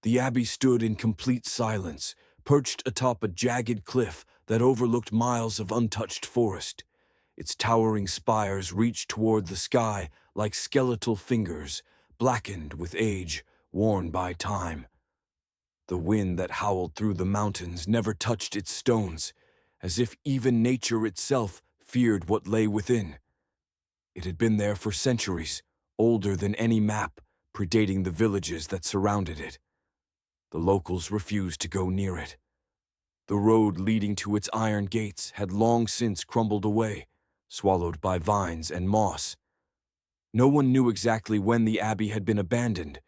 The abbey stood in complete silence, perched atop a jagged cliff that overlooked miles of untouched forest. Its towering spires reached toward the sky like skeletal fingers, blackened with age, worn by time. The wind that howled through the mountains never touched its stones, as if even nature itself feared what lay within. It had been there for centuries, older than any map, predating the villages that surrounded it. The locals refused to go near it. The road leading to its iron gates had long since crumbled away, swallowed by vines and moss. No one knew exactly when the abbey had been abandoned,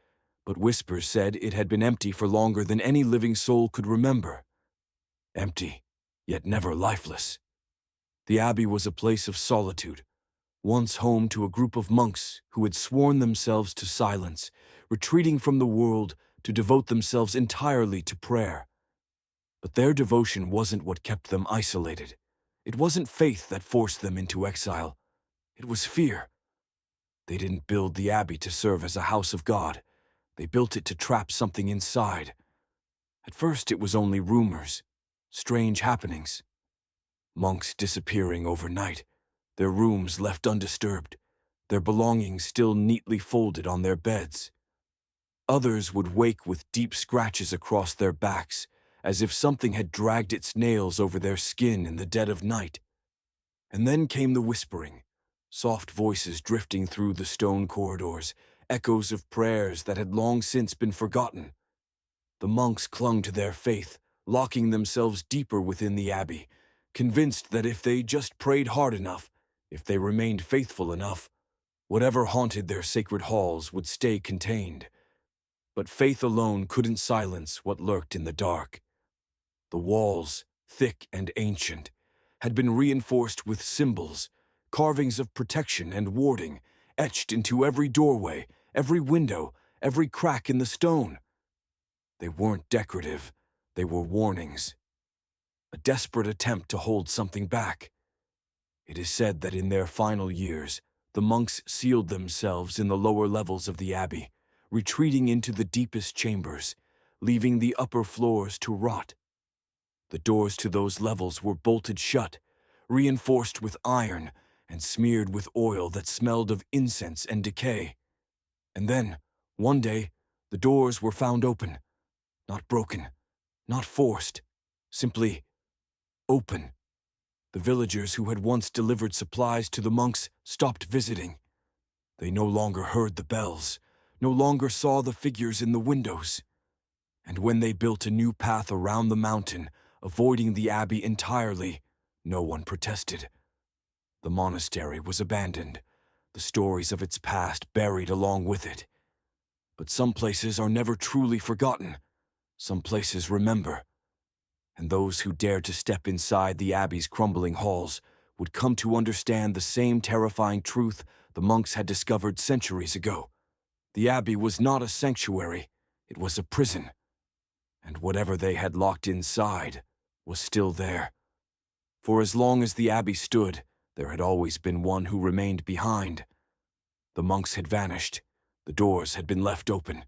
but whispers said it had been empty for longer than any living soul could remember. Empty, yet never lifeless. The abbey was a place of solitude, once home to a group of monks who had sworn themselves to silence, retreating from the world to devote themselves entirely to prayer. But their devotion wasn't what kept them isolated. It wasn't faith that forced them into exile. It was fear. They didn't build the abbey to serve as a house of God. They built it to trap something inside. At first it was only rumors, strange happenings. Monks disappearing overnight, their rooms left undisturbed, their belongings still neatly folded on their beds. Others would wake with deep scratches across their backs, as if something had dragged its nails over their skin in the dead of night. And then came the whispering, soft voices drifting through the stone corridors, echoes of prayers that had long since been forgotten. The monks clung to their faith, locking themselves deeper within the abbey, convinced that if they just prayed hard enough, if they remained faithful enough, whatever haunted their sacred halls would stay contained. But faith alone couldn't silence what lurked in the dark. The walls, thick and ancient, had been reinforced with symbols, carvings of protection and warding, etched into every doorway, every window, every crack in the stone. They weren't decorative, they were warnings. A desperate attempt to hold something back. It is said that in their final years, the monks sealed themselves in the lower levels of the abbey, retreating into the deepest chambers, leaving the upper floors to rot. The doors to those levels were bolted shut, reinforced with iron, and smeared with oil that smelled of incense and decay. And then, one day, the doors were found open, not broken, not forced, simply open. The villagers who had once delivered supplies to the monks stopped visiting. They no longer heard the bells, no longer saw the figures in the windows. And when they built a new path around the mountain, avoiding the abbey entirely, no one protested. The monastery was abandoned, the stories of its past buried along with it. But some places are never truly forgotten. Some places remember. And those who dared to step inside the abbey's crumbling halls would come to understand the same terrifying truth the monks had discovered centuries ago. The abbey was not a sanctuary, it was a prison. And whatever they had locked inside was still there. For as long as the abbey stood, there had always been one who remained behind. The monks had vanished, the doors had been left open.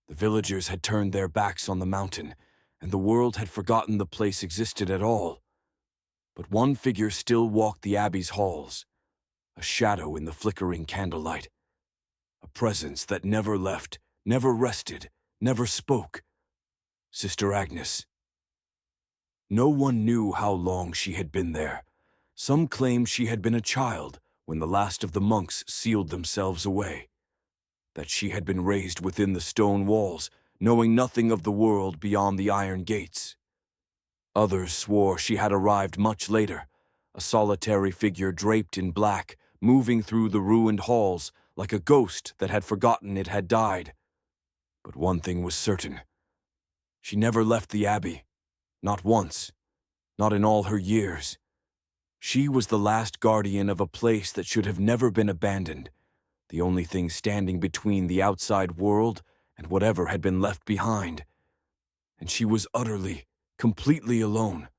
The villagers had turned their backs on the mountain, and the world had forgotten the place existed at all. But one figure still walked the abbey's halls, a shadow in the flickering candlelight, a presence that never left, never rested, never spoke. Sister Agnes. No one knew how long she had been there. Some claimed she had been a child when the last of the monks sealed themselves away, that she had been raised within the stone walls, knowing nothing of the world beyond the iron gates. Others swore she had arrived much later, a solitary figure draped in black, moving through the ruined halls like a ghost that had forgotten it had died. But one thing was certain. She never left the abbey, not once, not in all her years. She was the last guardian of a place that should have never been abandoned, the only thing standing between the outside world and whatever had been left behind. And she was utterly, completely alone.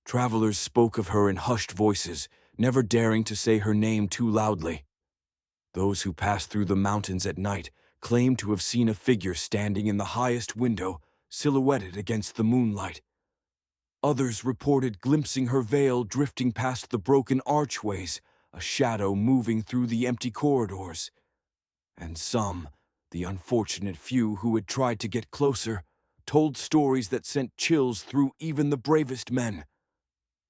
Travelers spoke of her in hushed voices, never daring to say her name too loudly. Those who passed through the mountains at night claimed to have seen a figure standing in the highest window, silhouetted against the moonlight. Others reported glimpsing her veil drifting past the broken archways, a shadow moving through the empty corridors. And some, the unfortunate few who had tried to get closer, told stories that sent chills through even the bravest men.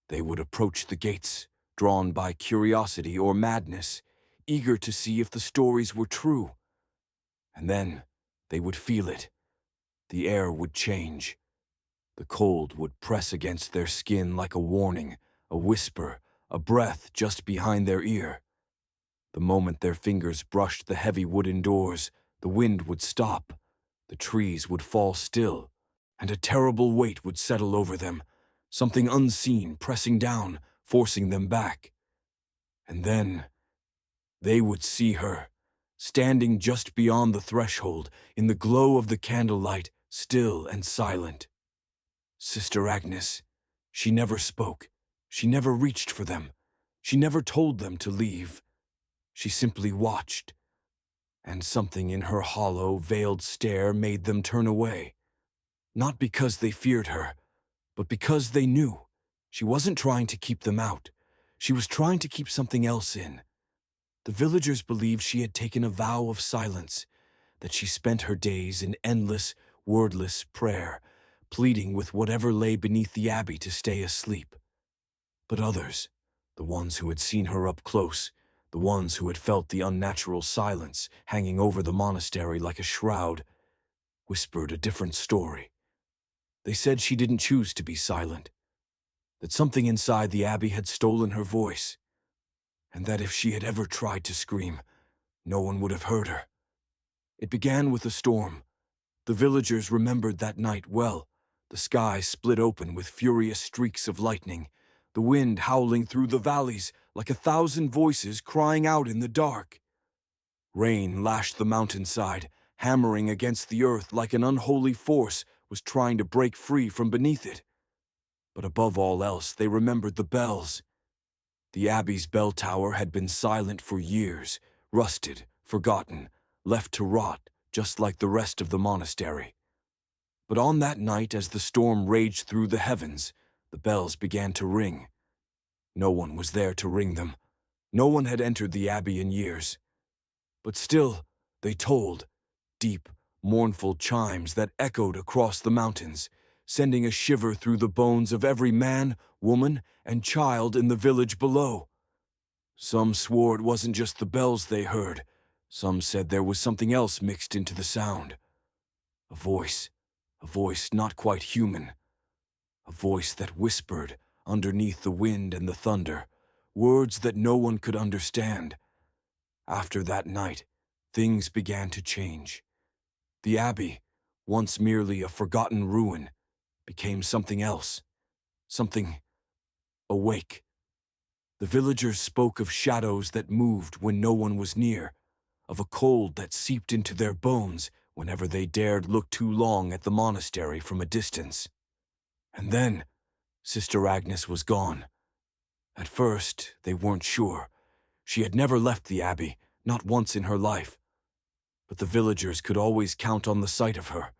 They would approach the gates, drawn by curiosity or madness, eager to see if the stories were true. And then they would feel it. The air would change. The cold would press against their skin like a warning, a whisper, a breath just behind their ear. The moment their fingers brushed the heavy wooden doors, the wind would stop, the trees would fall still, and a terrible weight would settle over them, something unseen pressing down, forcing them back. And then they would see her, standing just beyond the threshold, in the glow of the candlelight, still and silent. Sister Agnes. She never spoke. She never reached for them. She never told them to leave. She simply watched. And something in her hollow, veiled stare made them turn away. Not because they feared her, but because they knew. She wasn't trying to keep them out. She was trying to keep something else in. The villagers believed she had taken a vow of silence, that she spent her days in endless, wordless prayer, pleading with whatever lay beneath the abbey to stay asleep. But others, the ones who had seen her up close, the ones who had felt the unnatural silence hanging over the monastery like a shroud, whispered a different story. They said she didn't choose to be silent, that something inside the abbey had stolen her voice, and that if she had ever tried to scream, no one would have heard her. It began with a storm. The villagers remembered that night well. The sky split open with furious streaks of lightning, the wind howling through the valleys like 1,000 voices crying out in the dark. Rain lashed the mountainside, hammering against the earth like an unholy force was trying to break free from beneath it. But above all else, they remembered the bells. The abbey's bell tower had been silent for years, rusted, forgotten, left to rot, just like the rest of the monastery. But on that night, as the storm raged through the heavens, the bells began to ring. No one was there to ring them. No one had entered the abbey in years. But still, they tolled, deep, mournful chimes that echoed across the mountains, sending a shiver through the bones of every man, woman, and child in the village below. Some swore it wasn't just the bells they heard. Some said there was something else mixed into the sound. A voice not quite human. A voice that whispered underneath the wind and the thunder, words that no one could understand. After that night, things began to change. The abbey, once merely a forgotten ruin, became something else, something awake. The villagers spoke of shadows that moved when no one was near, of a cold that seeped into their bones whenever they dared look too long at the monastery from a distance. And then, Sister Agnes was gone. At first, they weren't sure. She had never left the abbey, not once in her life. But the villagers could always count on the sight of her,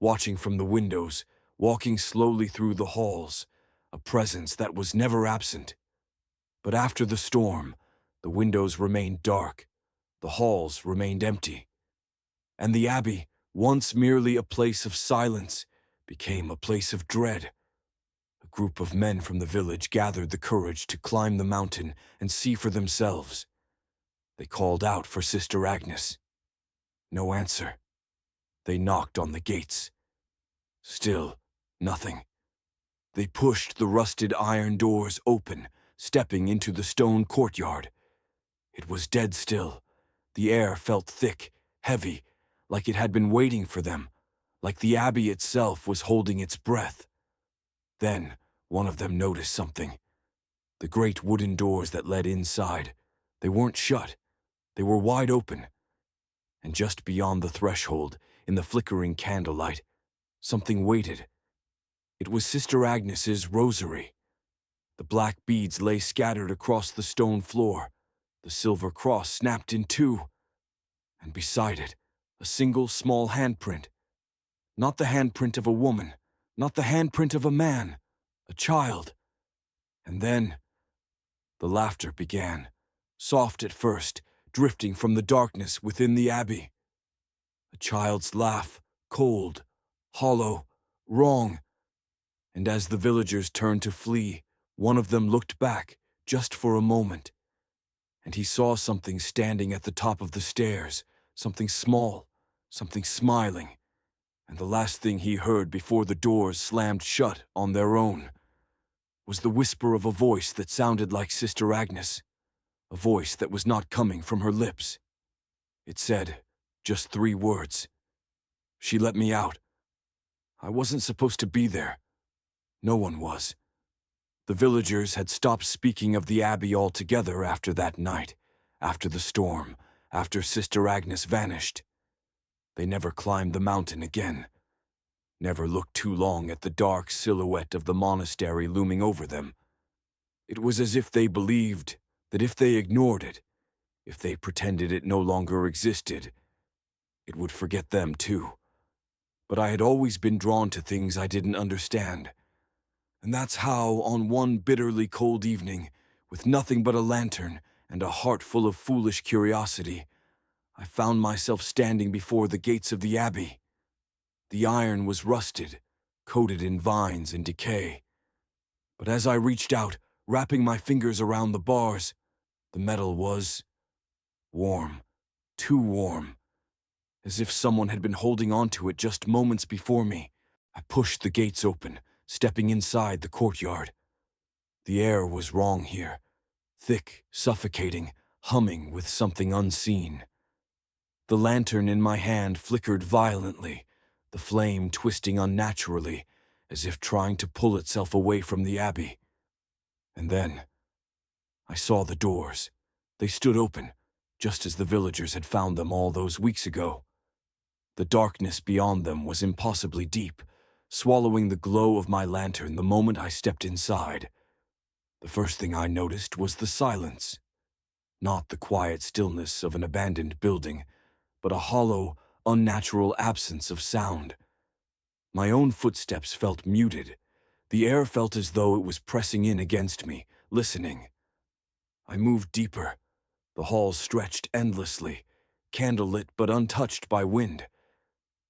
watching from the windows, walking slowly through the halls, a presence that was never absent. But after the storm, the windows remained dark, the halls remained empty, and the abbey, once merely a place of silence, became a place of dread. A group of men from the village gathered the courage to climb the mountain and see for themselves. They called out for Sister Agnes. No answer. They knocked on the gates. Still, nothing. They pushed the rusted iron doors open, stepping into the stone courtyard. It was dead still. The air felt thick, heavy, like it had been waiting for them, like the abbey itself was holding its breath. Then, one of them noticed something. The great wooden doors that led inside, they weren't shut. They were wide open. And just beyond the threshold, in the flickering candlelight, something waited. It was Sister Agnes's rosary. The black beads lay scattered across the stone floor. The silver cross snapped in two. And beside it, A single small handprint. Not the handprint of a woman, not the handprint of a man, a child. And then the laughter began, soft at first, drifting from the darkness within the abbey. A child's laugh, cold, hollow, wrong. And as the villagers turned to flee, one of them looked back, just for a moment, and he saw something standing at the top of the stairs, something small, something smiling, and the last thing he heard before the doors slammed shut on their own was the whisper of a voice that sounded like Sister Agnes, a voice that was not coming from her lips. It said just 3 words. She let me out. I wasn't supposed to be there. No one was. The villagers had stopped speaking of the abbey altogether after that night, after the storm, after Sister Agnes vanished. They never climbed the mountain again, never looked too long at the dark silhouette of the monastery looming over them. It was as if they believed that if they ignored it, if they pretended it no longer existed, it would forget them too. But I had always been drawn to things I didn't understand. And that's how, on one bitterly cold evening, with nothing but a lantern and a heart full of foolish curiosity, I found myself standing before the gates of the abbey. The iron was rusted, coated in vines and decay. But as I reached out, wrapping my fingers around the bars, the metal was warm, too warm, as if someone had been holding on to it just moments before me. I pushed the gates open, stepping inside the courtyard. The air was wrong here, thick, suffocating, humming with something unseen. The lantern in my hand flickered violently, the flame twisting unnaturally, as if trying to pull itself away from the abbey. And then I saw the doors. They stood open, just as the villagers had found them all those weeks ago. The darkness beyond them was impossibly deep, swallowing the glow of my lantern the moment I stepped inside. The first thing I noticed was the silence. Not the quiet stillness of an abandoned building, but a hollow, unnatural absence of sound. My own footsteps felt muted. The air felt as though it was pressing in against me, listening. I moved deeper. The halls stretched endlessly, candlelit but untouched by wind.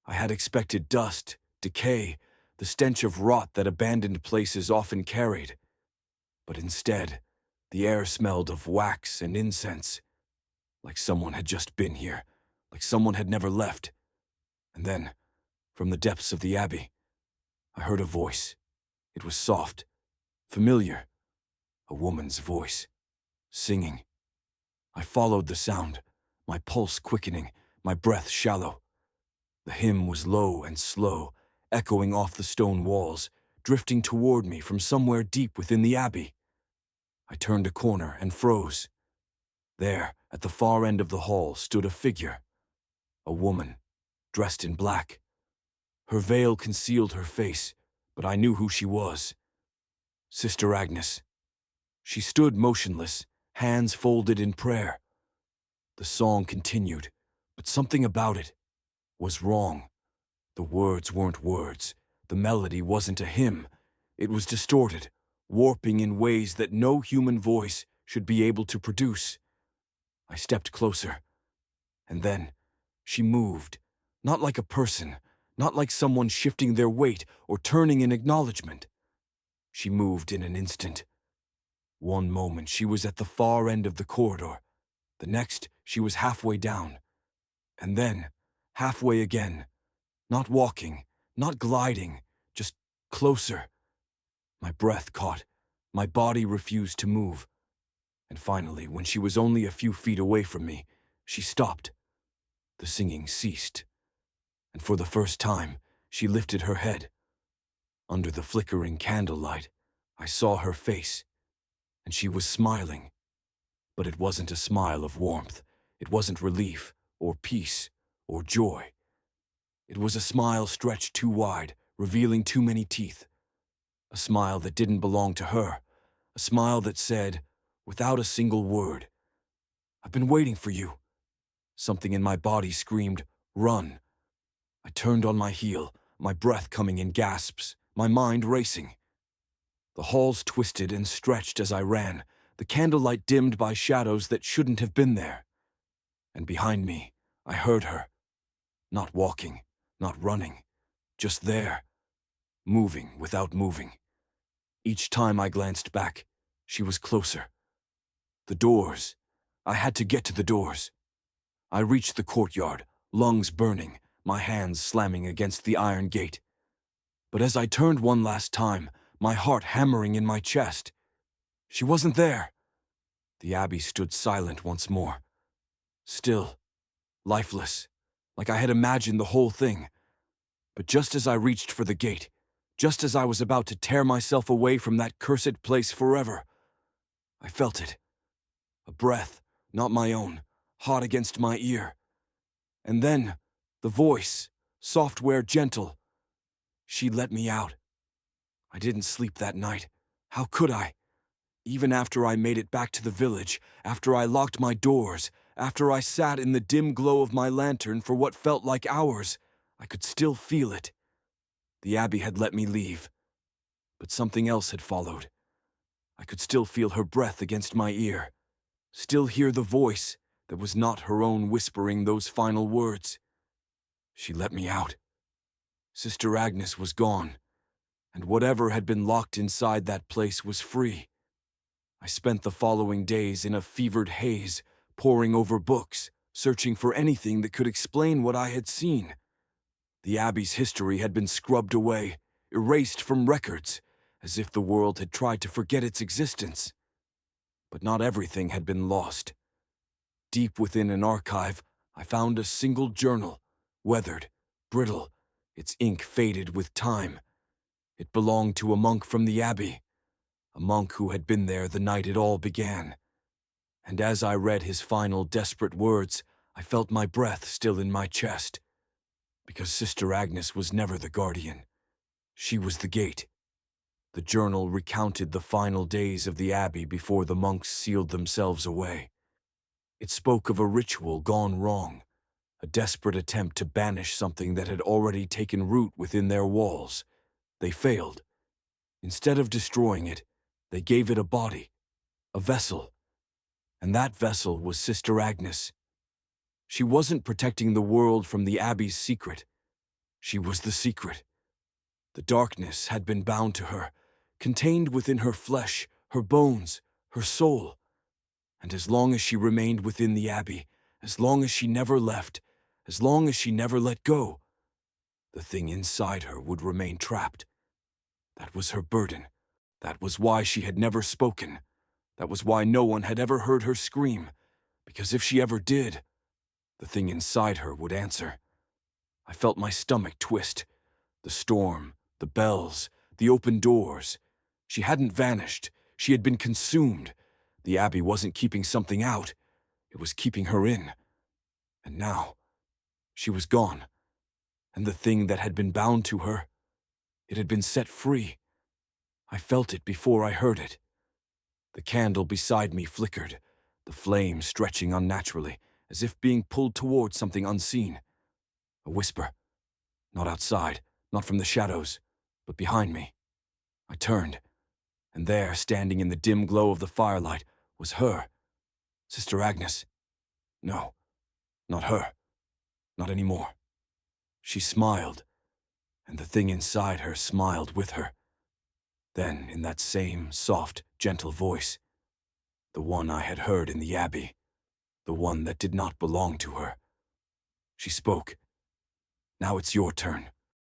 I had expected dust, decay, the stench of rot that abandoned places often carried. But instead, the air smelled of wax and incense, like someone had just been here, like someone had never left. And then, from the depths of the abbey, I heard a voice. It was soft, familiar, a woman's voice, singing. I followed the sound, my pulse quickening, my breath shallow. The hymn was low and slow, echoing off the stone walls, drifting toward me from somewhere deep within the abbey. I turned a corner and froze. There, at the far end of the hall, stood a figure. A woman, dressed in black. Her veil concealed her face, but I knew who she was. Sister Agnes. She stood motionless, hands folded in prayer. The song continued, but something about it was wrong. The words weren't words. The melody wasn't a hymn. It was distorted, warping in ways that no human voice should be able to produce. I stepped closer, and then she moved, not like a person, not like someone shifting their weight or turning in acknowledgement. She moved in an instant. One moment she was at the far end of the corridor. The next she was halfway down. And then halfway again. Not walking, not gliding, just closer. My breath caught. My body refused to move. And finally, when she was only a few feet away from me, she stopped. The singing ceased. And for the first time, she lifted her head. Under the flickering candlelight, I saw her face, and she was smiling. But it wasn't a smile of warmth. It wasn't relief, or peace, or joy. It was a smile stretched too wide, revealing too many teeth. A smile that didn't belong to her. A smile that said, without a single word, "I've been waiting for you." Something in my body screamed, Run. I turned on my heel, my breath coming in gasps, my mind racing. The halls twisted and stretched as I ran, the candlelight dimmed by shadows that shouldn't have been there. And behind me, I heard her. Not walking, not running, just there, moving without moving. Each time I glanced back, she was closer. The doors. I had to get to the doors. I reached the courtyard, lungs burning, my hands slamming against the iron gate. But as I turned one last time, my heart hammering in my chest, she wasn't there. The Abbey stood silent once more. Still, lifeless, like I had imagined the whole thing. But just as I reached for the gate, just as I was about to tear myself away from that cursed place forever, I felt it. A breath, not my own, hot against my ear. And then, the voice, software gentle. She let me out. I didn't sleep that night. How could I? Even after I made it back to the village, after I locked my doors, after I sat in the dim glow of my lantern for what felt like hours, I could still feel it. The Abbey had let me leave, but something else had followed. I could still feel her breath against my ear, still hear the voice that was not her own whispering those final words. She let me out. Sister Agnes was gone, and whatever had been locked inside that place was free. I spent the following days in a fevered haze, poring over books, searching for anything that could explain what I had seen. The Abbey's history had been scrubbed away, erased from records, as if the world had tried to forget its existence. But not everything had been lost. Deep within an archive, I found a single journal, weathered, brittle, its ink faded with time. It belonged to a monk from the Abbey, a monk who had been there the night it all began. And as I read his final desperate words, I felt my breath still in my chest. Because Sister Agnes was never the guardian. She was the gate. The journal recounted the final days of the Abbey before the monks sealed themselves away. It spoke of a ritual gone wrong, a desperate attempt to banish something that had already taken root within their walls. They failed. Instead of destroying it, they gave it a body, a vessel. And that vessel was Sister Agnes. She wasn't protecting the world from the Abbey's secret. She was the secret. The darkness had been bound to her, contained within her flesh, her bones, her soul. And as long as she remained within the Abbey, as long as she never left, as long as she never let go, the thing inside her would remain trapped. That was her burden. That was why she had never spoken. That was why no one had ever heard her scream. Because if she ever did, the thing inside her would answer. I felt my stomach twist. The storm, the bells, the open doors. She hadn't vanished. She had been consumed. The Abbey wasn't keeping something out. It was keeping her in. And now, she was gone. And the thing that had been bound to her, it had been set free. I felt it before I heard it. The candle beside me flickered, the flame stretching unnaturally, as if being pulled toward something unseen. A whisper. Not outside, not from the shadows, but behind me. I turned, and there, standing in the dim glow of the firelight, was her. Sister Agnes. No, not her. Not anymore. She smiled, and the thing inside her smiled with her. Then, in that same soft, gentle voice, the one I had heard in the Abbey, the one that did not belong to her, she spoke. Now it's your turn.